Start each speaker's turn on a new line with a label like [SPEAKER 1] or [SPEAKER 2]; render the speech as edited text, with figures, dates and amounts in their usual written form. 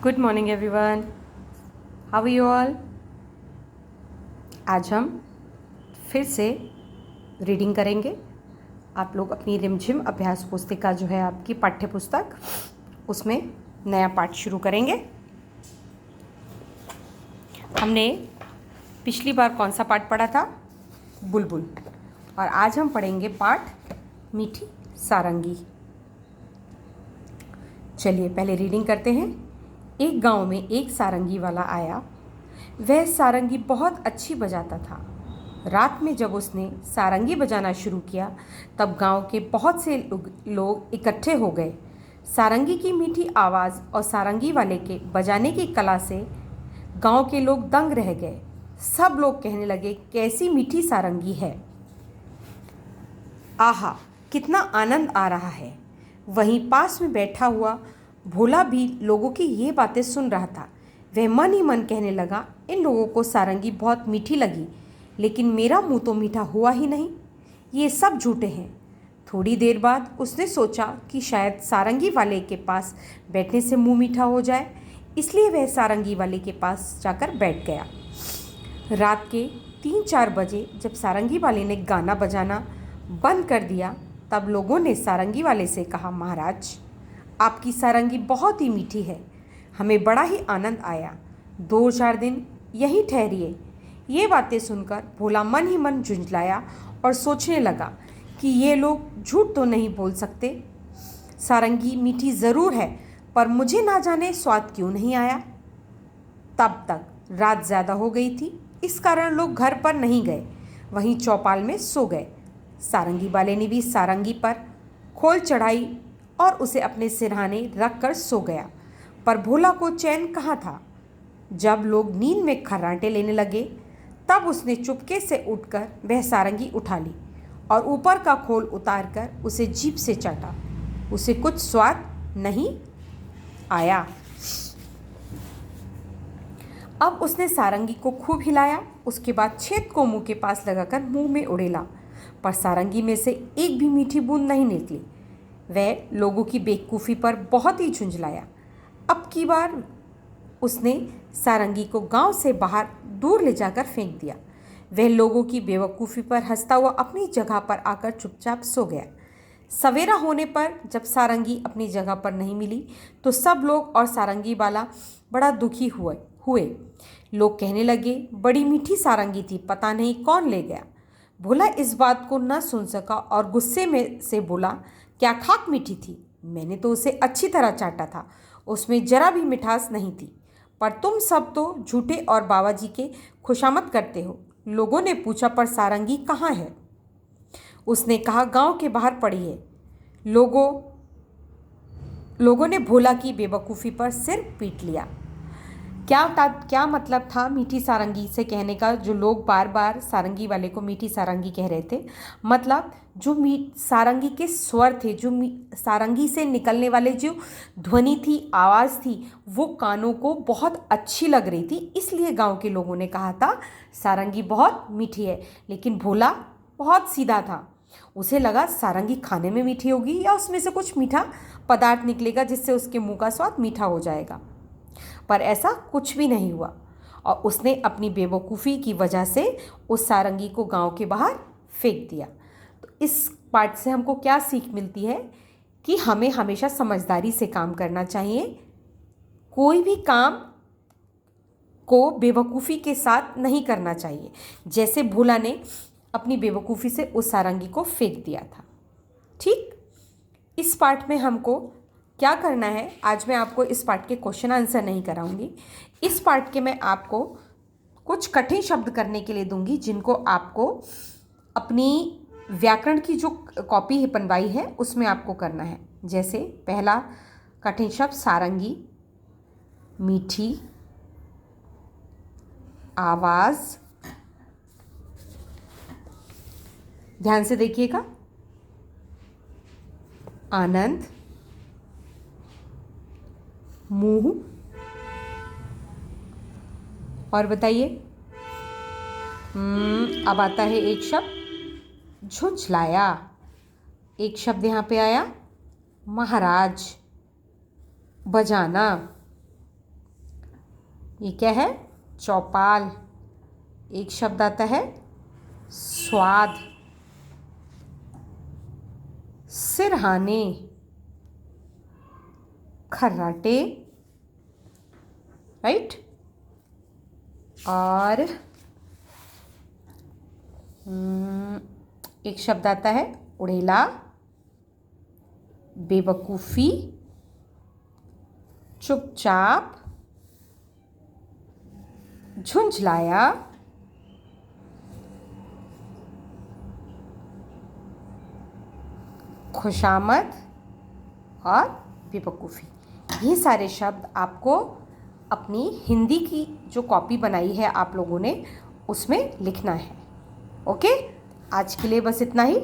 [SPEAKER 1] Good morning everyone, how are you all. आज हम फिर से रीडिंग करेंगे। आप लोग अपनी रिमझिम अभ्यास पुस्तिका जो है आपकी पाठ्य पुस्तक, उसमें नया पाठ शुरू करेंगे। हमने पिछली बार कौन सा पाठ पढ़ा था? बुलबुल। और आज हम पढ़ेंगे पाठ मीठी सारंगी। चलिए पहले रीडिंग करते हैं। एक गांव में एक सारंगी वाला आया। वह सारंगी बहुत अच्छी बजाता था। रात में जब उसने सारंगी बजाना शुरू किया तब गांव के बहुत से लोग इकट्ठे हो गए। सारंगी की मीठी आवाज़ और सारंगी वाले के बजाने की कला से गांव के लोग दंग रह गए। सब लोग कहने लगे, कैसी मीठी सारंगी है, आहा कितना आनंद आ रहा है। वहीं पास में बैठा हुआ भोला भी लोगों की ये बातें सुन रहा था। वह मन ही मन कहने लगा, इन लोगों को सारंगी बहुत मीठी लगी, लेकिन मेरा मुंह तो मीठा हुआ ही नहीं। ये सब झूठे हैं। थोड़ी देर बाद उसने सोचा कि शायद सारंगी वाले के पास बैठने से मुंह मीठा हो जाए, इसलिए वह सारंगी वाले के पास जाकर बैठ गया। रात के 3-4 बजे जब सारंगी वाले ने गाना बजाना बंद कर दिया तब लोगों ने सारंगी वाले से कहा, महाराज आपकी सारंगी बहुत ही मीठी है, हमें बड़ा ही आनंद आया। 2-4 दिन यहीं ठहरिए। ये बातें सुनकर भोला मन ही मन झुंझलाया और सोचने लगा कि ये लोग झूठ तो नहीं बोल सकते। सारंगी मीठी ज़रूर है, पर मुझे ना जाने स्वाद क्यों नहीं आया। तब तक रात ज़्यादा हो गई थी, इस कारण लोग घर पर नहीं गए, वहीं चौपाल में सो गए। सारंगी वाले ने भी सारंगी पर खोल चढ़ाई और उसे अपने सिरहाने रख कर सो गया। पर भोला को चैन कहाँ था। जब लोग नींद में खर्राटे लेने लगे तब उसने चुपके से उठकर वह सारंगी उठा ली और ऊपर का खोल उतार कर उसे जीभ से चाटा। उसे कुछ स्वाद नहीं आया। अब उसने सारंगी को खूब हिलाया। उसके बाद छेद को मुंह के पास लगाकर मुंह में उड़ेला, पर सारंगी में से एक भी मीठी बूंद नहीं निकली। वह लोगों की बेवकूफ़ी पर बहुत ही झुंझलाया। अब की बार उसने सारंगी को गांव से बाहर दूर ले जाकर फेंक दिया। वह लोगों की बेवकूफ़ी पर हंसता हुआ अपनी जगह पर आकर चुपचाप सो गया। सवेरा होने पर जब सारंगी अपनी जगह पर नहीं मिली तो सब लोग और सारंगी वाला बड़ा दुखी हुए। लोग कहने लगे, बड़ी मीठी सारंगी थी, पता नहीं कौन ले गया। भोला इस बात को न सुन सका और गुस्से में से बोला, क्या खाक मीठी थी, मैंने तो उसे अच्छी तरह चाटा था, उसमें जरा भी मिठास नहीं थी। पर तुम सब तो झूठे और बाबा जी के खुशामद करते हो। लोगों ने पूछा, पर सारंगी कहाँ है? उसने कहा, गांव के बाहर पड़ी है। लोगों ने भोला की बेवकूफ़ी पर सिर पीट लिया। क्या मतलब था मीठी सारंगी से कहने का, जो लोग बार बार सारंगी वाले को मीठी सारंगी कह रहे थे? मतलब जो सारंगी के स्वर थे, जो सारंगी से निकलने वाले जो ध्वनि थी, आवाज़ थी, वो कानों को बहुत अच्छी लग रही थी, इसलिए गांव के लोगों ने कहा था सारंगी बहुत मीठी है। लेकिन भोला बहुत सीधा था। उसे लगा सारंगी खाने में मीठी होगी या उसमें से कुछ मीठा पदार्थ निकलेगा जिससे उसके मुंह का स्वाद मीठा हो जाएगा, पर ऐसा कुछ भी नहीं हुआ। और उसने अपनी बेवकूफ़ी की वजह से उस सारंगी को गांव के बाहर फेंक दिया। तो इस पाठ से हमको क्या सीख मिलती है कि हमें हमेशा समझदारी से काम करना चाहिए। कोई भी काम को बेवकूफ़ी के साथ नहीं करना चाहिए, जैसे भोला ने अपनी बेवकूफ़ी से उस सारंगी को फेंक दिया था। ठीक, इस पाठ में हमको क्या करना है, आज मैं आपको इस पाठ के क्वेश्चन आंसर नहीं कराऊंगी। इस पाठ के मैं आपको कुछ कठिन शब्द करने के लिए दूंगी, जिनको आपको अपनी व्याकरण की जो कॉपी है बनवाई है उसमें आपको करना है। जैसे पहला कठिन शब्द सारंगी, मीठी आवाज़। ध्यान से देखिएगा। आनंद, मुंह, और बताइए। अब आता है एक शब्द झुंझलाया। एक शब्द यहाँ पे आया महाराज, बजाना। ये क्या है? चौपाल। एक शब्द आता है स्वाद। सिरहाने, खर्राटे, राइट। और एक शब्द आता है उड़ेला, बेवकूफ़ी, चुपचाप, झुंझलाया, खुशामद और बेवकूफ़ी। ये सारे शब्द आपको अपनी हिंदी की जो कॉपी बनाई है आप लोगों ने उसमें लिखना है। ओके, आज के लिए बस इतना ही।